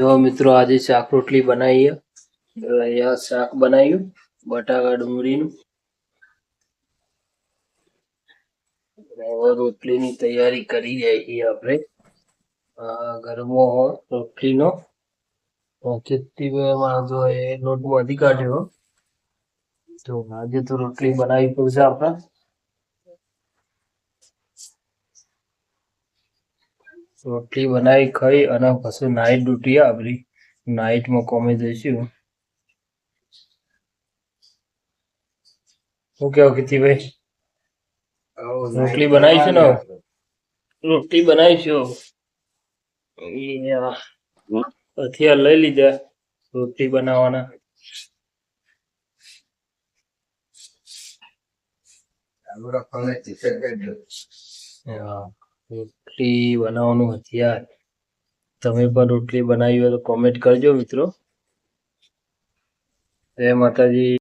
જો મિત્રો આજે શાક રોટલી બનાવીએ. અહીંયા શાક બનાવ્યું બટાકા ડુંગળીનું. હવે રોટલીની તૈયારી કરી છીએ આપણે. ગરમો રોટલીનો ચીત્તીમાં જો એ લોટમાંથી કાઢ્યો. તો આજે તો રોટલી બનાવી પડશે આપણે. રોટલી બનાવી ખાઈ અને પછી નાઈટ ડ્યુટી આપણી. નાઈટમાં કોમે જઈશું. શું કેવું કીર્તિભાઈ? રોટલી બનાવીશું ને? રોટલી બનાવીશું. હથિયાર લઈ લીધા રોટલી બનાવવાના. રોટલી બનાવવાનું હથિયાર. તમે પણ રોટલી બનાવી હોય તો કોમેન્ટ કરજો મિત્રો. જય માતાજી.